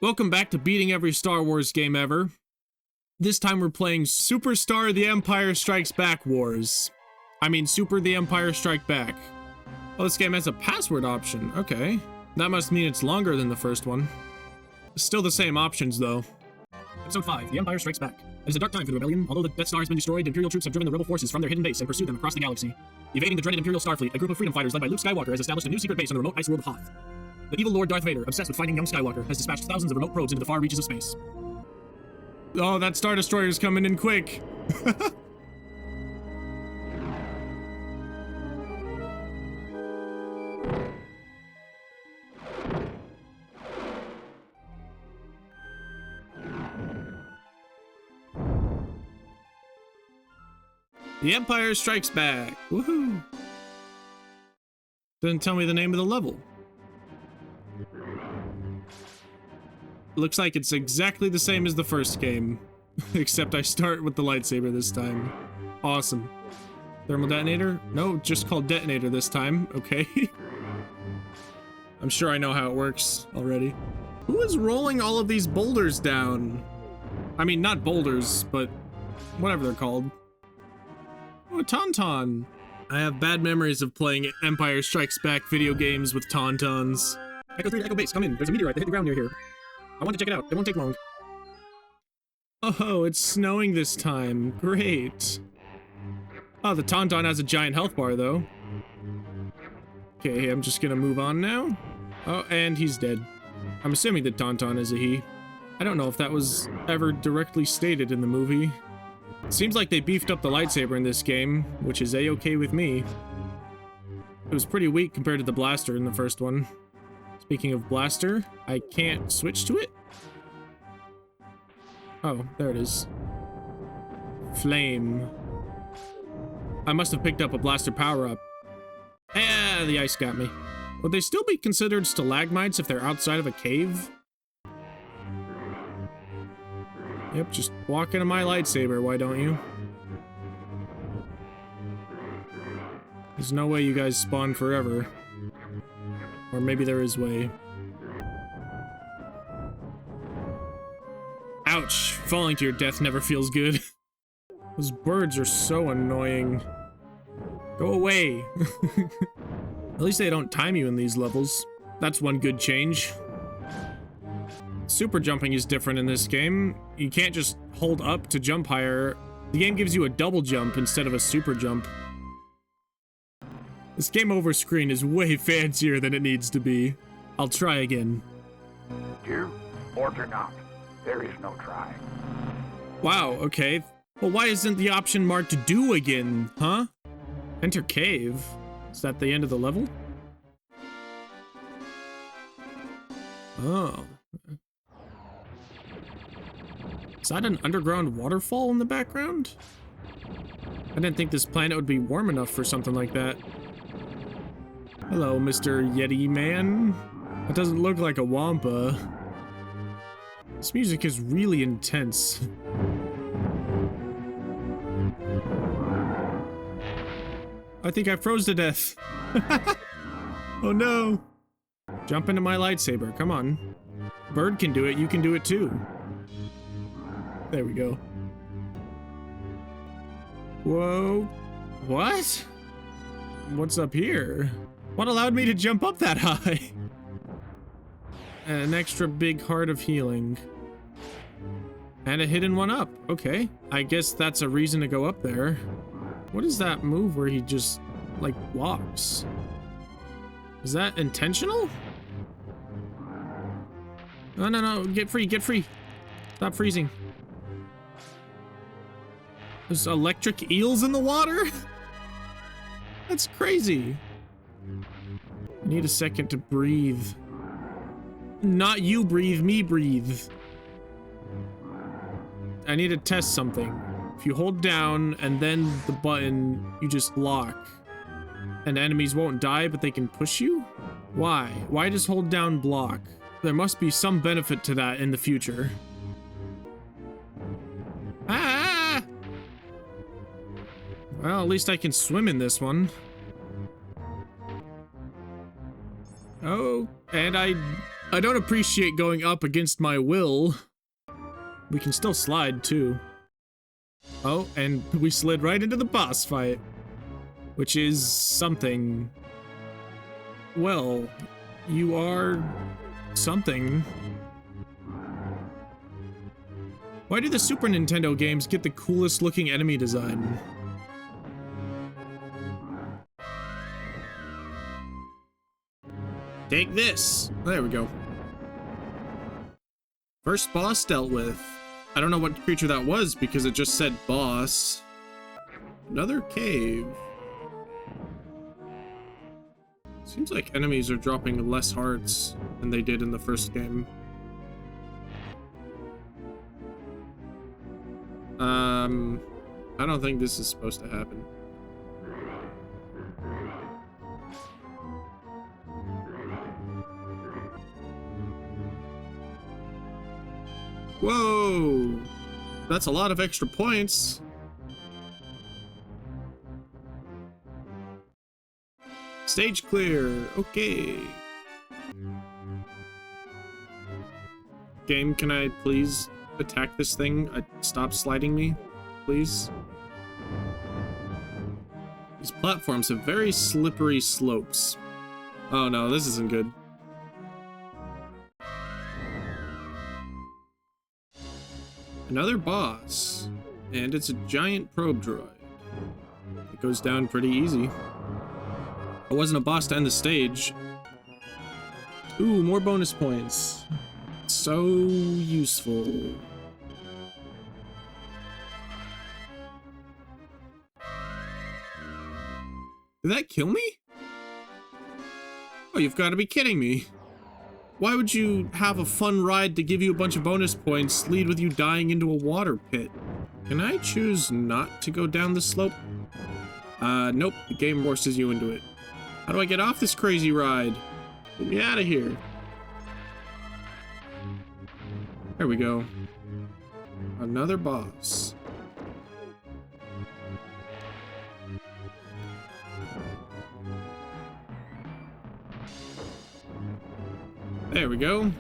Welcome back to beating every Star Wars game ever. This time we're playing Superstar The Empire Strikes Back Wars. I mean Super The Empire Strike Back. Oh, this game has a password option. Okay. That must mean it's longer than the first one. Still the same options, though. Episode 5, The Empire Strikes Back. It is a dark time for the rebellion. Although the Death Star has been destroyed, Imperial troops have driven the rebel forces from their hidden base and pursued them across the galaxy. Evading the dreaded Imperial Starfleet, a group of freedom fighters led by Luke Skywalker has established a new secret base on the remote ice world of Hoth. The evil Lord Darth Vader, obsessed with finding young Skywalker, has dispatched thousands of remote probes into the far reaches of space. Oh, that Star Destroyer's coming in quick. The Empire Strikes Back. Woohoo! Didn't tell me the name of the level. Looks like it's exactly the same as the first game, except I start with the lightsaber this time. Awesome. Thermal detonator? No, just called detonator this time. Okay. I'm sure I know how it works already. Who is rolling all of these boulders down? I mean, not boulders, but whatever they're called. Oh, a Tauntaun. I have bad memories of playing Empire Strikes Back video games with Tauntauns. Echo 3 to Echo Base, come in. There's a meteorite that hit the ground near here. I want to check it out. It won't take long. Oh, it's snowing this time. Great. Oh, the Tauntaun has a giant health bar, though. Okay, I'm just gonna move on now. Oh, and he's dead. I'm assuming that Tauntaun is a he. I don't know if that was ever directly stated in the movie. Seems like they beefed up the lightsaber in this game, which is a-okay with me. It was pretty weak compared to the blaster in the first one. Speaking of blaster, I can't switch to it? Oh, there it is. Flame. I must have picked up a blaster power-up. Ah, the ice got me. Would they still be considered stalagmites if they're outside of a cave? Yep, just walk into my lightsaber, why don't you? There's no way you guys spawn forever. Or maybe there is way. Ouch! Falling to your death never feels good. Those birds are so annoying. Go away! At least they don't time you in these levels. That's one good change. Super jumping is different in this game. You can't just hold up to jump higher. The game gives you a double jump instead of a super jump. This game over screen is way fancier than it needs to be. I'll try again. Do or do not. There is no trying. Wow, okay. Well, why isn't the option marked do again, huh? Enter cave. Is that the end of the level? Oh. Is that an underground waterfall in the background? I didn't think this planet would be warm enough for something like that. Hello, Mr. Yeti Man. That doesn't look like a Wampa. This music is really intense. I think I froze to death. Oh no. Jump into my lightsaber, come on. Bird can do it, you can do it too. There we go. Whoa. What? What's up here? What allowed me to jump up that high? And an extra big heart of healing. And a hidden one up. Okay. I guess that's a reason to go up there. What is that move where he just, like, walks? Is that intentional? No, no, no. Get free, get free. Stop freezing. There's electric eels in the water? That's crazy. I need a second to breathe. Not you breathe, me breathe. I need to test something. If you hold down and then the button, you just lock. And enemies won't die, but they can push you? Why? Why just hold down block? There must be some benefit to that in the future. Ah! Well, at least I can swim in this one. Oh, and I I don't appreciate going up against my will. We can still slide, too. Oh, and we slid right into the boss fight. Which is something. Well, you are something. Why do the Super Nintendo games get the coolest looking enemy design? Take this! There we go. First boss dealt with. I don't know what creature that was because it just said boss. Another cave. Seems like enemies are dropping less hearts than they did in the first game. I don't think this is supposed to happen. Whoa! That's a lot of extra points. Stage clear. Okay. Game, can I please attack this thing? Stop sliding me, please. These platforms have very slippery slopes. Oh no, this isn't good. Another boss, and it's a giant probe droid. It goes down pretty easy. It wasn't a boss to end the stage. Ooh, more bonus points. So useful. Did that kill me? Oh, you've got to be kidding me. Why would you have a fun ride to give you a bunch of bonus points lead with you dying into a water pit? Can I choose not to go down the slope? Nope, the game forces you into it. How do I get off this crazy ride? Get me out of here. There we go. Another boss. There we go.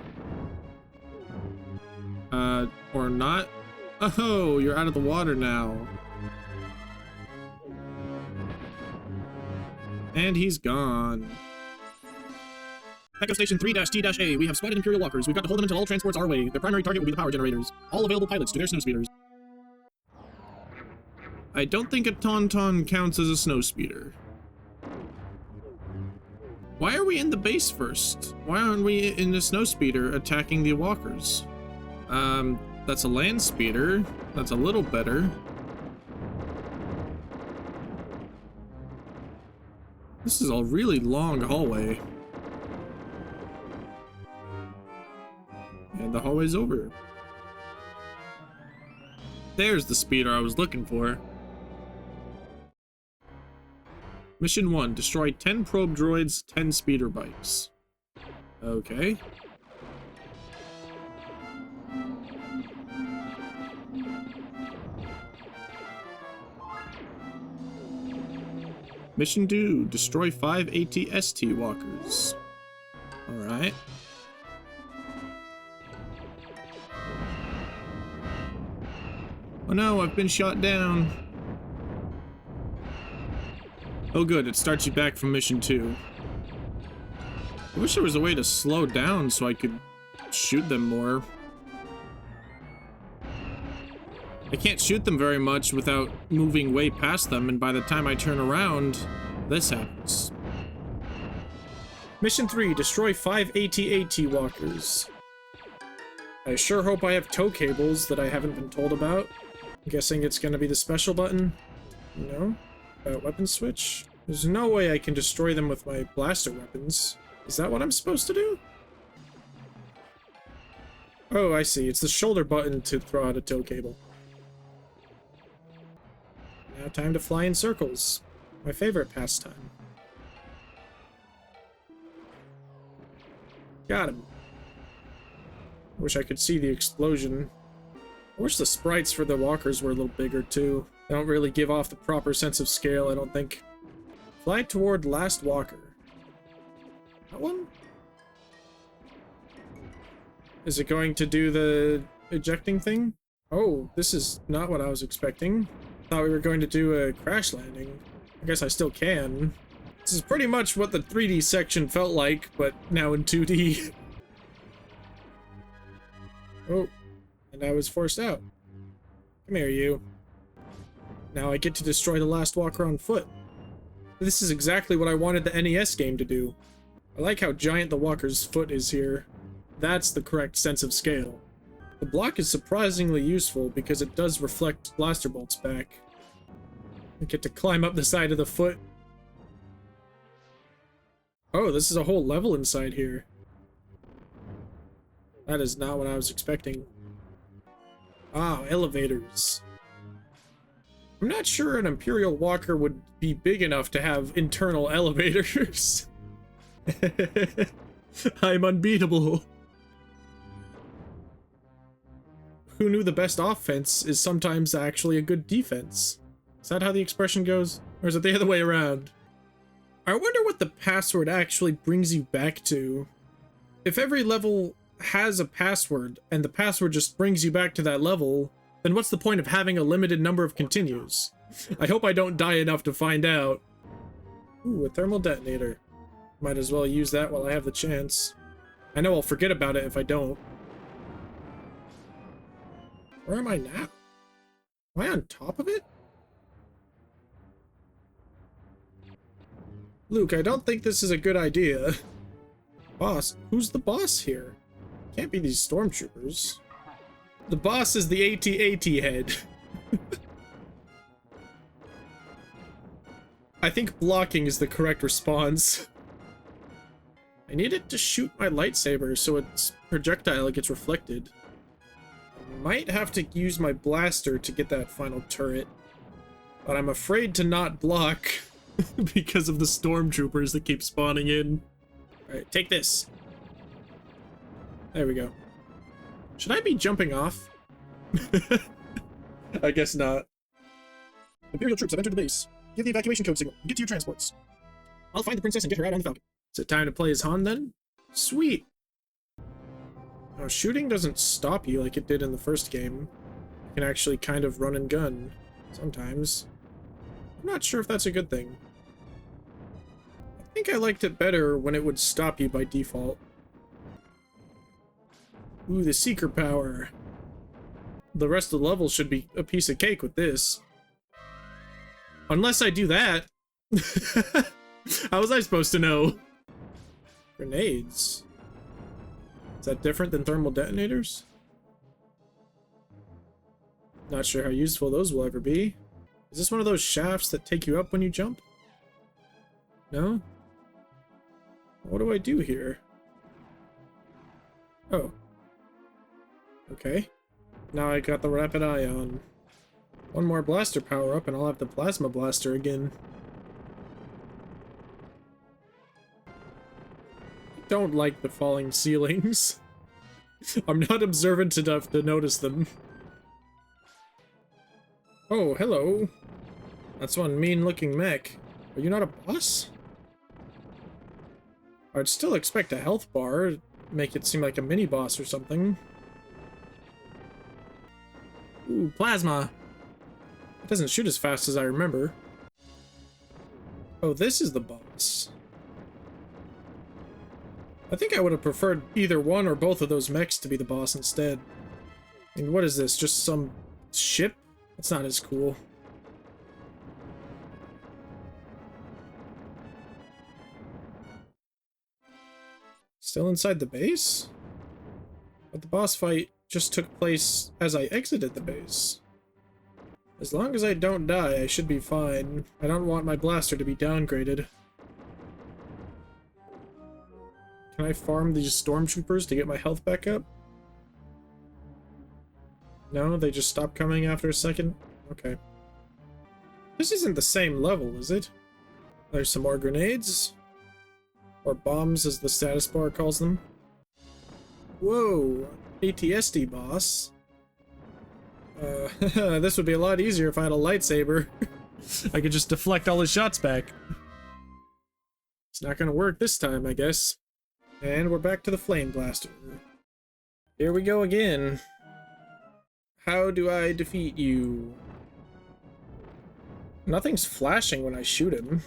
Or not. Oh, you're out of the water now. And he's gone. Echo Station 3-T-A. We have spotted Imperial walkers. We've got to hold them until all transports are away. Their primary target will be the power generators. All available pilots to their snowspeeders. I don't think a Tauntaun counts as a snowspeeder. Why are we in the base first? Why aren't we in the snowspeeder attacking the walkers? That's a land speeder. That's a little better. This is a really long hallway. And the hallway's over. There's the speeder I was looking for. Mission 1. Destroy 10 probe droids, 10 speeder bikes. Okay. Mission 2. Destroy 5 AT-ST walkers. Alright. Oh no, I've been shot down. Oh good, it starts you back from mission 2. I wish there was a way to slow down so I could shoot them more. I can't shoot them very much without moving way past them, and by the time I turn around, this happens. Mission 3, destroy 5 AT-AT walkers. I sure hope I have tow cables that I haven't been told about. I'm guessing it's gonna be the special button. No? Weapon switch? There's no way I can destroy them with my blaster weapons. Is that what I'm supposed to do? Oh, I see. It's the shoulder button to throw out a tow cable. Now time to fly in circles. My favorite pastime. Got him. Wish I could see the explosion. I wish the sprites for the walkers were a little bigger too. They don't really give off the proper sense of scale, I don't think. Fly toward last walker. That one? Is it going to do the ejecting thing? Oh, this is not what I was expecting. Thought we were going to do a crash landing. I guess I still can. This is pretty much what the 3D section felt like, but now in 2D. Oh, and I was forced out. Come here, you. Now I get to destroy the last walker on foot. This is exactly what I wanted the NES game to do. I like how giant the walker's foot is here. That's the correct sense of scale. The block is surprisingly useful because it does reflect blaster bolts back. I get to climb up the side of the foot. Oh, this is a whole level inside here. That is not what I was expecting. Ah, elevators. I'm not sure an Imperial Walker would be big enough to have internal elevators. I'm unbeatable. Who knew the best offense is sometimes actually a good defense? Is that how the expression goes? Or is it the other way around? I wonder what the password actually brings you back to. If every level has a password, and the password just brings you back to that level, then what's the point of having a limited number of continues? I hope I don't die enough to find out. Ooh, a thermal detonator. Might as well use that while I have the chance. I know I'll forget about it if I don't. Where am I now? Am I on top of it? Luke, I don't think this is a good idea. Boss? Who's the boss here? Can't be these stormtroopers. The boss is the AT-AT head. I think blocking is the correct response. I need it to shoot my lightsaber so its projectile gets reflected. I might have to use my blaster to get that final turret, but I'm afraid to not block because of the stormtroopers that keep spawning in. Alright, take this. There we go. Should I be jumping off? I guess not. Imperial troops have entered the base. Give the evacuation code signal. Get to your transports. I'll find the princess and get her out on the Falcon. Is it time to play as Han then? Sweet. Now, shooting doesn't stop you like it did in the first game. You can actually kind of run and gun. Sometimes. I'm not sure if that's a good thing. I think I liked it better when it would stop you by default. Ooh, the seeker power. The rest of the level should be a piece of cake with this. Unless I do that. How was I supposed to know? Grenades. Is that different than thermal detonators? Not sure how useful those will ever be. Is this one of those shafts that take you up when you jump? No? What do I do here? Oh. Okay. Now I got the rapid ion. One more blaster power up and I'll have the plasma blaster again. I don't like the falling ceilings. I'm not observant enough to notice them. Oh, hello. That's one mean-looking mech. Are you not a boss? I'd still expect a health bar. Make it seem like a mini-boss or something. Ooh, plasma. It doesn't shoot as fast as I remember. Oh, this is the boss. I think I would have preferred either one or both of those mechs to be the boss instead. I mean, what is this? Just some ship? That's not as cool. Still inside the base? But the boss fight just took place as I exited the base. As long as I don't die, I should be fine. I don't want my blaster to be downgraded. Can I farm these stormtroopers to get my health back up? No, they just stop coming after a second? Okay. This isn't the same level, is it? There's some more grenades. Or bombs, as the status bar calls them. Whoa! ATSD boss. This would be a lot easier if I had a lightsaber. I could just deflect all his shots back. It's not gonna work this time, I guess. And we're back to the flame blaster. Here we go again. How do I defeat you? Nothing's flashing when I shoot him.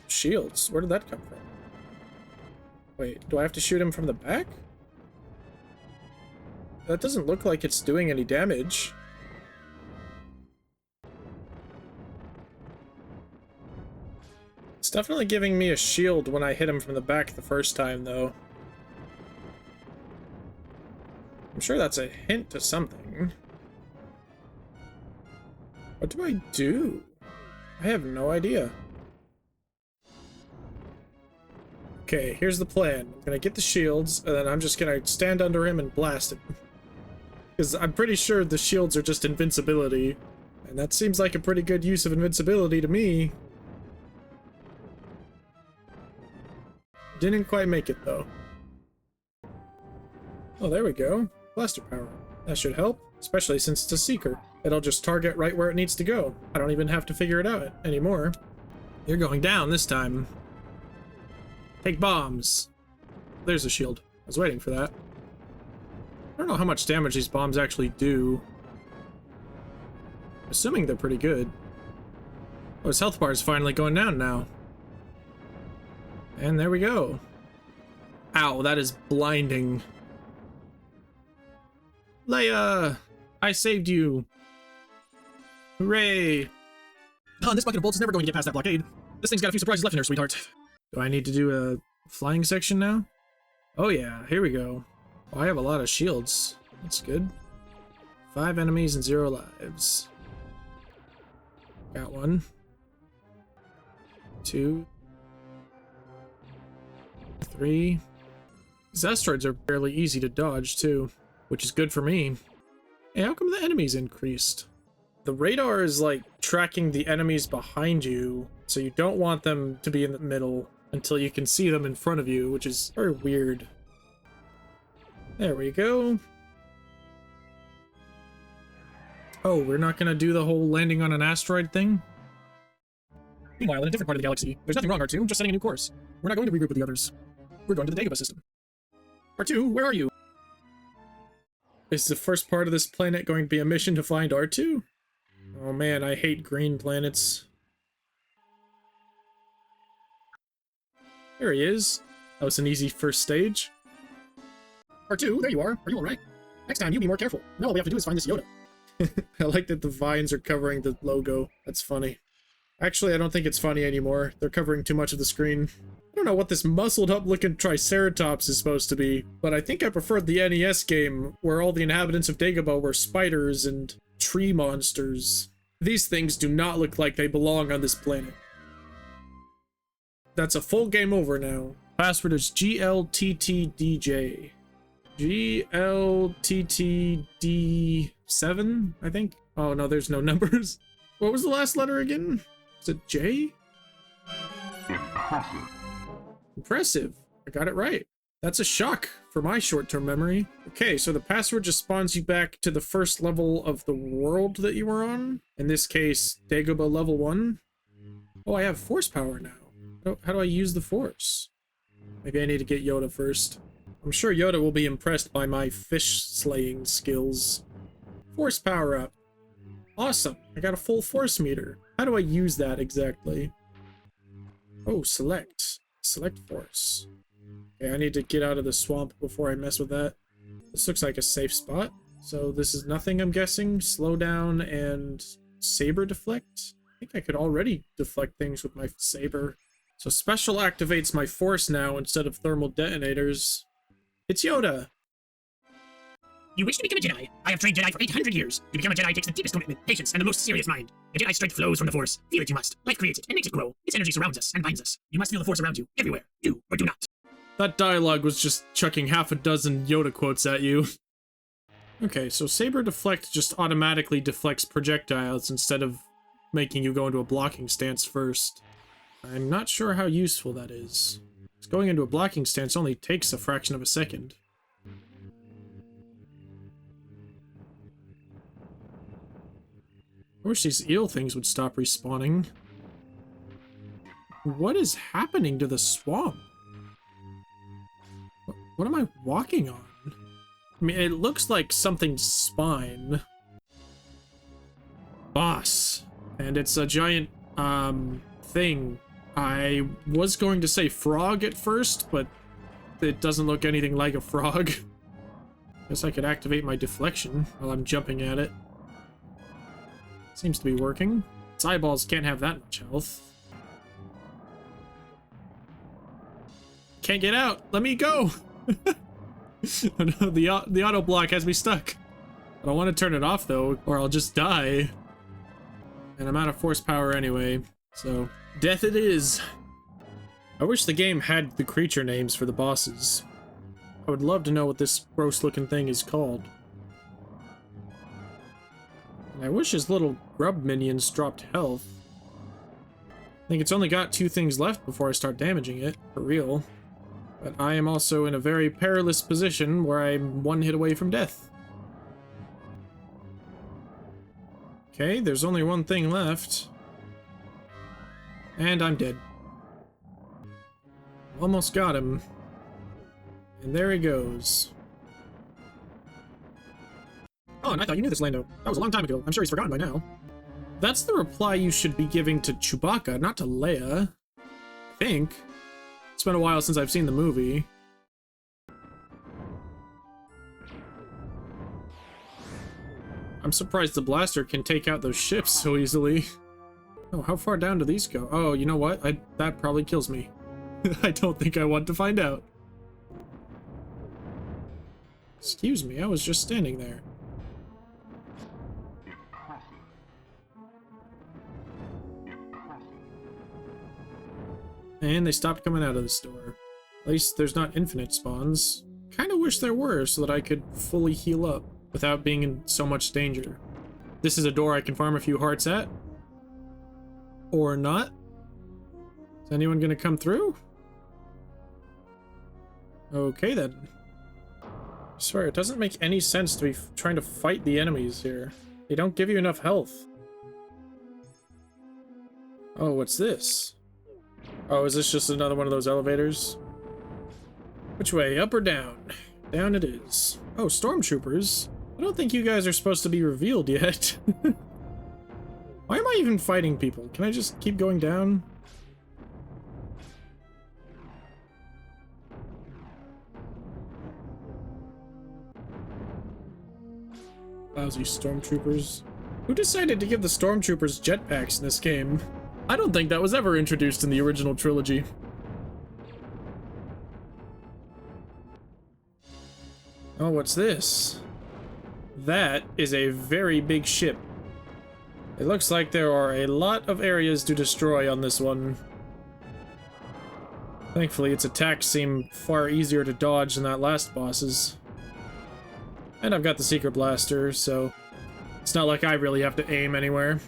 Shields, where did that come from? Wait, do I have to shoot him from the back? That doesn't look like it's doing any damage. It's definitely giving me a shield when I hit him from the back the first time, though. I'm sure that's a hint to something. What do I do? I have no idea. Okay, here's the plan. I'm gonna get the shields, and then I'm just gonna stand under him and blast him. Because I'm pretty sure the shields are just invincibility. And that seems like a pretty good use of invincibility to me. Didn't quite make it, though. Oh, there we go. Blaster power. That should help, especially since it's a seeker. It'll just target right where it needs to go. I don't even have to figure it out anymore. You're going down this time. Take bombs. There's a shield. I was waiting for that. I don't know how much damage these bombs actually do. Assuming they're pretty good. Oh, his health bar is finally going down now. And there we go. Ow, that is blinding. Leia! I saved you! Hooray! Oh, this bucket of bolts is never going to get past that blockade. This thing's got a few surprises left in her, sweetheart. Do I need to do a flying section now? Oh yeah, here we go. Oh, I have a lot of shields. That's good. 5 enemies and 0 lives. Got 1. 2. 3. These asteroids are fairly easy to dodge too, which is good for me. Hey, how come the enemies increased? The radar is like tracking the enemies behind you, so you don't want them to be in the middle until you can see them in front of you, which is very weird. There we go. Oh, we're not gonna do the whole landing on an asteroid thing? Meanwhile, in a different part of the galaxy, there's nothing wrong, R2, just setting a new course. We're not going to regroup with the others. We're going to the Dagobah system. R2, where are you? Is the first part of this planet going to be a mission to find R2? Oh man, I hate green planets. There he is. That was an easy first stage. R2, there you are. Are you alright? Next time, you be more careful. Now all we have to do is find this Yoda. I like that the vines are covering the logo. That's funny. Actually, I don't think it's funny anymore. They're covering too much of the screen. I don't know what this muscled up looking Triceratops is supposed to be, but I think I preferred the NES game where all the inhabitants of Dagobah were spiders and tree monsters. These things do not look like they belong on this planet. That's a full game over now. Password is GLTTDJ. GLTTD7, I think? Oh no, there's no numbers. What was the last letter again? Is it J? Impressive. Impressive. I got it right. That's a shock for my short-term memory. Okay, so the password just spawns you back to the first level of the world that you were on. In this case, Dagobah level 1. Oh, I have force power now. How do I use the force? Maybe I need to get Yoda first. I'm sure Yoda will be impressed by my fish slaying skills. Force power up. Awesome. I got a full force meter. How do I use that exactly? Oh, select. Select force. Okay, I need to get out of the swamp before I mess with that. This looks like a safe spot. So this is nothing, I'm guessing. Slow down and saber deflect. I think I could already deflect things with my saber. So special activates my force now instead of thermal detonators. It's Yoda! You wish to become a Jedi? I have trained Jedi for 800 years. To become a Jedi takes the deepest commitment, patience, and the most serious mind. The Jedi strength flows from the Force. Feel it you must. Life creates it and makes it grow. Its energy surrounds us and binds us. You must feel the Force around you, everywhere. Do or do not. That dialogue was just chucking half a dozen Yoda quotes at you. Okay, so Saber Deflect just automatically deflects projectiles instead of making you go into a blocking stance first. I'm not sure how useful that is. Going into a blocking stance only takes a fraction of a second. I wish these eel things would stop respawning. What is happening to the swamp? What am I walking on? I mean, it looks like something's spine. Boss. And it's a giant, thing. I was going to say frog at first, but it doesn't look anything like a frog. Guess I could activate my deflection while I'm jumping at it. Seems to be working. Its eyeballs can't have that much health. Can't get out! Let me go! Oh no, the auto block has me stuck. I don't want to turn it off though, or I'll just die. And I'm out of force power anyway, so death it is. I wish the game had the creature names for the bosses. I would love to know what this gross looking thing is called. And I wish his little grub minions dropped health. I think it's only got 2 things left before I start damaging it, for real. But I am also in a very perilous position where I'm 1 hit away from death. Okay, there's only 1 thing left. And I'm dead. Almost got him. And there he goes. Oh, and I thought you knew this, Lando. That was a long time ago. I'm sure he's forgotten by now. That's the reply you should be giving to Chewbacca, not to Leia. I think. It's been a while since I've seen the movie. I'm surprised the blaster can take out those ships so easily. Oh, how far down do these go? Oh, you know what? That probably kills me. I don't think I want to find out. Excuse me, I was just standing there. And they stopped coming out of this door. At least there's not infinite spawns. Kinda wish there were so that I could fully heal up without being in so much danger. This is a door I can farm a few hearts at. Or not. Is anyone gonna come through? Okay then. I swear, it doesn't make any sense to be trying to fight the enemies here. They don't give you enough health. Oh, what's this? Oh, is this just another one of those elevators? Which way, up or down? Down it is. Oh, stormtroopers. I don't think you guys are supposed to be revealed yet. Why am I even fighting people? Can I just keep going down? Lousy stormtroopers. Who decided to give the stormtroopers jetpacks in this game? I don't think that was ever introduced in the original trilogy. Oh, what's this? That is a very big ship. It looks like there are a lot of areas to destroy on this one. Thankfully, its attacks seem far easier to dodge than that last boss's. And I've got the secret blaster, so it's not like I really have to aim anywhere.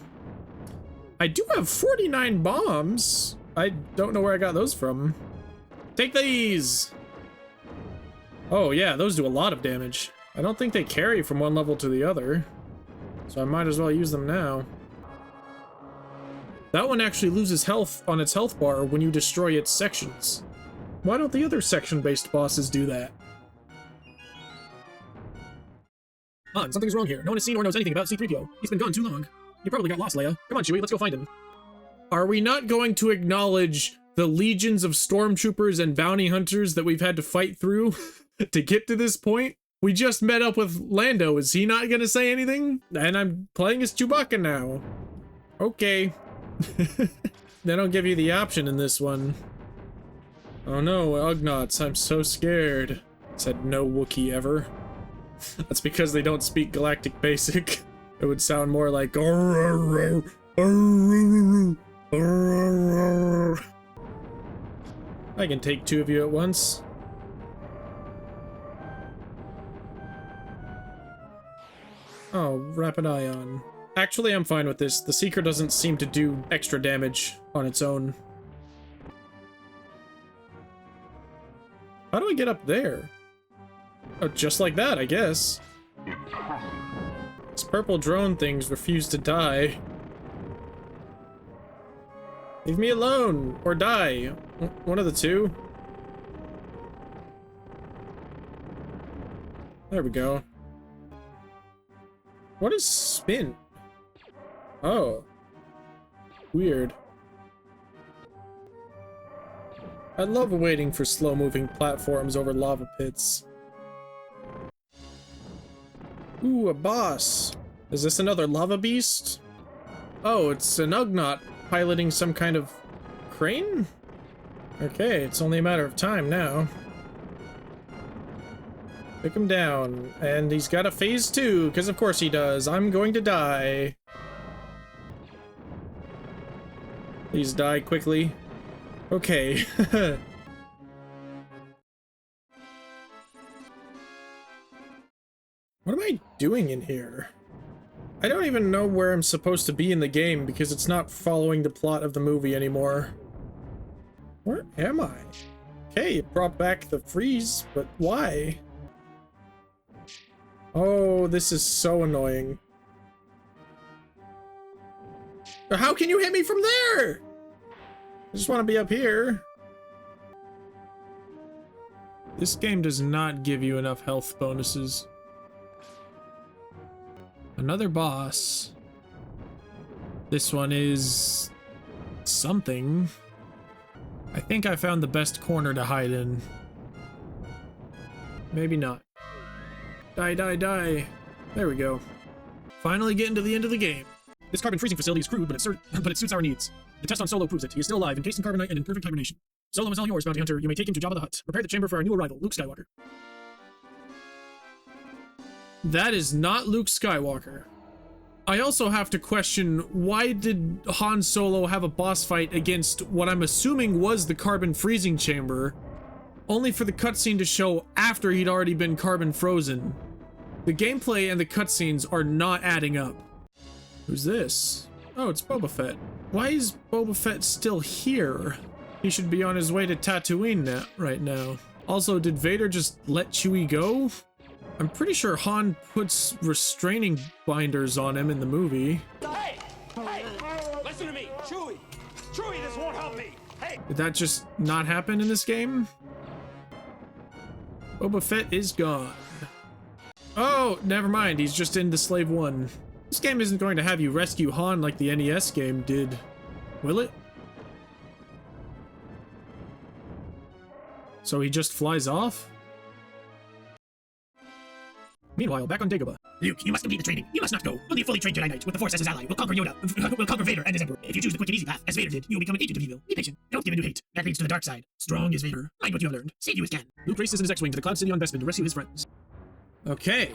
I do have 49 bombs. I don't know where I got those from. Take these! Oh yeah, those do a lot of damage. I don't think they carry from one level to the other, so I might as well use them now. That one actually loses health on its health bar when you destroy its sections. Why don't the other section-based bosses do that? Han, something's wrong here. No one has seen or knows anything about C-3PO. He's been gone too long. You probably got lost, Leia. Come on, Chewie, let's go find him. Are we not going to acknowledge the legions of stormtroopers and bounty hunters that we've had to fight through to get to this point? We just met up with Lando. Is he not gonna say anything? And I'm playing as Chewbacca now. Okay. They don't give you the option in this one. Oh no, Ugnaughts, I'm so scared. Said no Wookiee ever. That's because they don't speak Galactic Basic. It would sound more like I can take 2 of you at once. Oh, rapid ion. Actually, I'm fine with this. The Seeker doesn't seem to do extra damage on its own. How do I get up there? Oh, just like that, I guess. These purple drone things refuse to die. Leave me alone, or die. One of the two. There we go. What is spin? Oh. Weird. I love waiting for slow-moving platforms over lava pits. Ooh, a boss. Is this another lava beast? Oh, it's an Ugnaught piloting some kind of crane? Okay, it's only a matter of time now. Pick him down. And he's got a phase 2, because of course he does. I'm going to die. Please die quickly. Okay. What am I doing in here? I don't even know where I'm supposed to be in the game because it's not following the plot of the movie anymore. Where am I? Okay, it brought back the freeze, but why? Oh, this is so annoying. How can you hit me from there? I just want to be up here. This game does not give you enough health bonuses. Another boss. This one is something. I think I found the best corner to hide in. Maybe not. Die, die, die. There we go. Finally getting to the end of the game. This carbon freezing facility is crude, but it suits our needs. The test on Solo proves it. He is still alive, encased in carbonite and in perfect hibernation. Solo is all yours, bounty hunter. You may take him to Jabba the Hutt. Prepare the chamber for our new arrival, Luke Skywalker. That is not Luke Skywalker. I also have to question, why did Han Solo have a boss fight against what I'm assuming was the carbon freezing chamber, only for the cutscene to show after he'd already been carbon frozen? The gameplay and the cutscenes are not adding up. Who's this? Oh, it's Boba Fett. Why is Boba Fett still here? He should be on his way to Tatooine right now. Also, did Vader just let Chewie go? I'm pretty sure Han puts restraining binders on him in the movie. Hey! Hey! Listen to me! Chewie! Chewie, this won't help me! Hey! Did that just not happen in this game? Boba Fett is gone. Oh, never mind. He's just in the Slave 1. This game isn't going to have you rescue Han like the NES game did, will it? So he just flies off? Meanwhile, back on Dagobah. Luke, you must complete the training. You must not go. Only a fully trained Jedi Knight with the Force as his ally will conquer Yoda. Will conquer Vader and his Emperor. If you choose the quick and easy path, as Vader did, you will become an agent of evil. Be patient. Don't give in to hate. That leads to the dark side. Strong is Vader. Mind what you have learned. Save you as can. Luke races in his X-Wing to the Cloud City on Bespin to rescue his friends. Okay.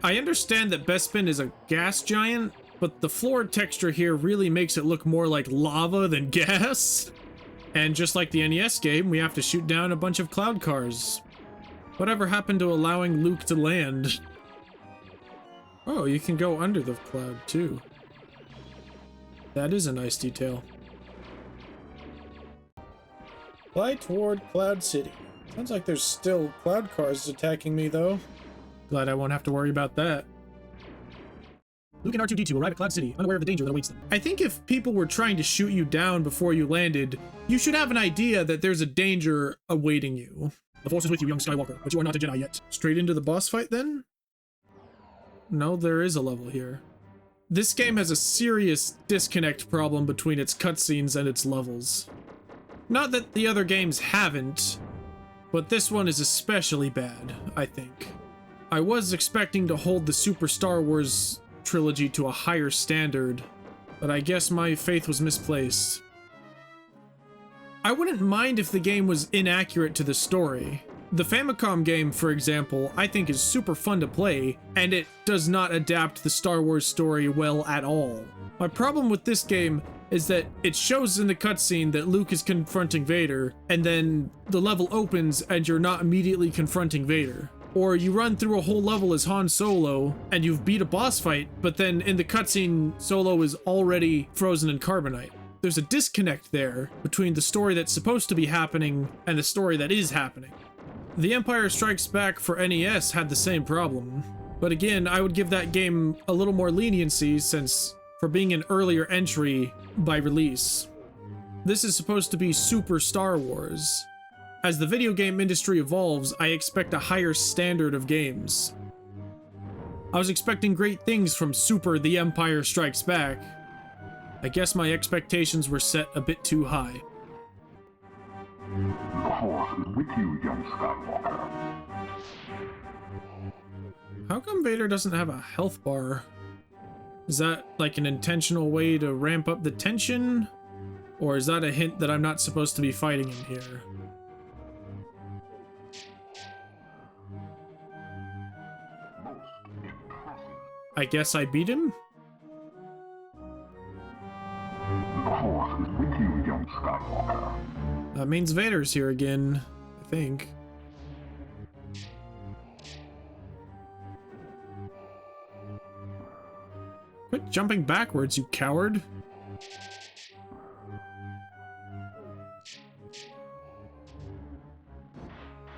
I understand that Bespin is a gas giant, but the floor texture here really makes it look more like lava than gas. And just like the NES game, we have to shoot down a bunch of cloud cars. Whatever happened to allowing Luke to land? Oh, you can go under the cloud, too. That is a nice detail. Fly toward Cloud City. Sounds like there's still cloud cars attacking me, though. Glad I won't have to worry about that. Luke and R2-D2 arrive at Cloud City, unaware of the danger that awaits them. I think if people were trying to shoot you down before you landed, you should have an idea that there's a danger awaiting you. The Force is with you, young Skywalker, but you are not a Jedi yet. Straight into the boss fight, then? No, there is a level here. This game has a serious disconnect problem between its cutscenes and its levels. Not that the other games haven't, but this one is especially bad, I think. I was expecting to hold the Super Star Wars Trilogy to a higher standard, but I guess my faith was misplaced. I wouldn't mind if the game was inaccurate to the story. The Famicom game, for example, I think is super fun to play, and it does not adapt the Star Wars story well at all. My problem with this game is that it shows in the cutscene that Luke is confronting Vader, and then the level opens and you're not immediately confronting Vader. Or you run through a whole level as Han Solo, and you've beat a boss fight, but then in the cutscene, Solo is already frozen in carbonite. There's a disconnect there between the story that's supposed to be happening and the story that is happening. The Empire Strikes Back for NES had the same problem, but again, I would give that game a little more leniency since for being an earlier entry by release. This is supposed to be Super Star Wars. As the video game industry evolves, I expect a higher standard of games. I was expecting great things from Super The Empire Strikes Back. I guess my expectations were set a bit too high. The Force is with you, young Skywalker. How come Vader doesn't have a health bar? Is that like an intentional way to ramp up the tension? Or is that a hint that I'm not supposed to be fighting him here? I guess I beat him? The Force is with you, young Skywalker. That means Vader's here again, I think. Quit jumping backwards, you coward.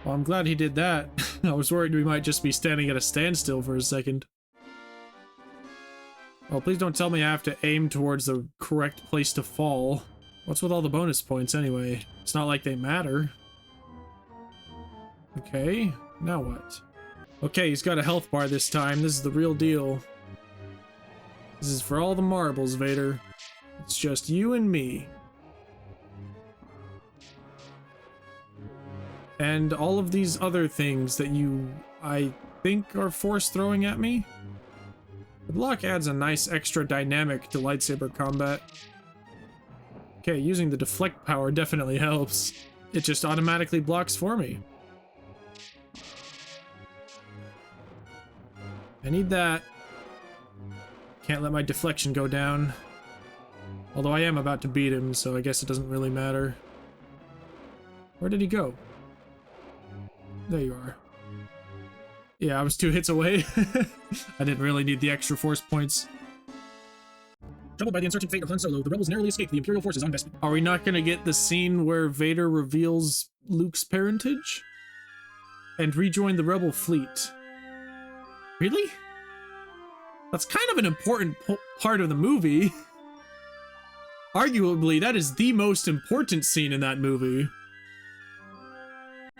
Well, I'm glad he did that. I was worried we might just be standing at a standstill for a second. Oh, please don't tell me I have to aim towards the correct place to fall. What's with all the bonus points anyway? It's not like they matter. Okay, now what? Okay, he's got a health bar this time. This is the real deal. This is for all the marbles, Vader. It's just you and me. And all of these other things that you, I think, are force throwing at me. The block adds a nice extra dynamic to lightsaber combat. Okay, using the deflect power definitely helps. It just automatically blocks for me. I need that. Can't let my deflection go down. Although I am about to beat him, so I guess it doesn't really matter. Where did he go? There you are. Yeah, I was 2 hits away. I didn't really need the extra force points. Troubled by the uncertain fate of Han Solo, the rebels narrowly escaped the Imperial forces on Bespin. Are we not going to get the scene where Vader reveals Luke's parentage? And rejoin the rebel fleet? Really? That's kind of an important part of the movie. Arguably, that is the most important scene in that movie.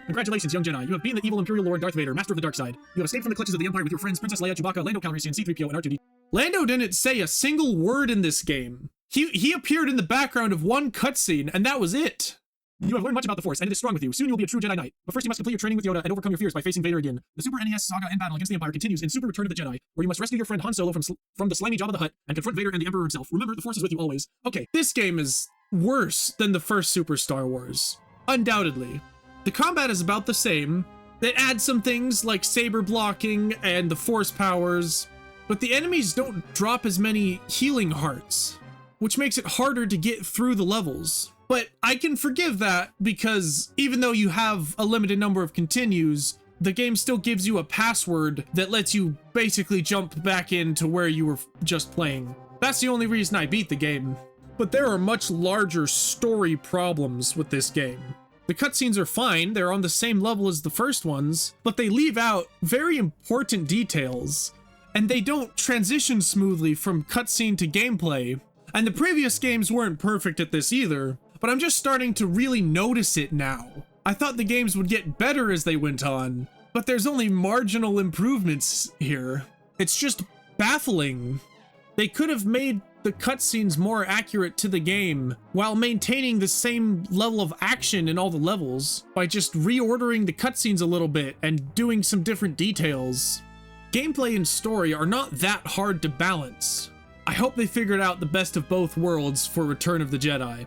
Congratulations, young Jedi. You have beaten the evil Imperial Lord Darth Vader, master of the dark side. You have escaped from the clutches of the Empire with your friends Princess Leia, Chewbacca, Lando Calrissian, C-3PO, and R2-D2. Lando didn't say a single word in this game. He appeared in the background of one cutscene, and that was it. You have learned much about the Force, and it is strong with you. Soon you will be a true Jedi Knight. But first you must complete your training with Yoda and overcome your fears by facing Vader again. The Super NES saga and battle against the Empire continues in Super Return of the Jedi, where you must rescue your friend Han Solo from the slimy Jabba the Hutt and confront Vader and the Emperor himself. Remember, the Force is with you always. Okay, this game is worse than the first Super Star Wars. Undoubtedly. The combat is about the same. They add some things like saber blocking and the force powers, but the enemies don't drop as many healing hearts, which makes it harder to get through the levels. But I can forgive that because even though you have a limited number of continues, the game still gives you a password that lets you basically jump back into where you were just playing. That's the only reason I beat the game. But there are much larger story problems with this game. The cutscenes are fine, they're on the same level as the first ones, but they leave out very important details, and they don't transition smoothly from cutscene to gameplay. And the previous games weren't perfect at this either, but I'm just starting to really notice it now. I thought the games would get better as they went on, but there's only marginal improvements here. It's just baffling. They could have made the cutscenes more accurate to the game while maintaining the same level of action in all the levels by just reordering the cutscenes a little bit and doing some different details. Gameplay and story are not that hard to balance. I hope they figured out the best of both worlds for Return of the Jedi.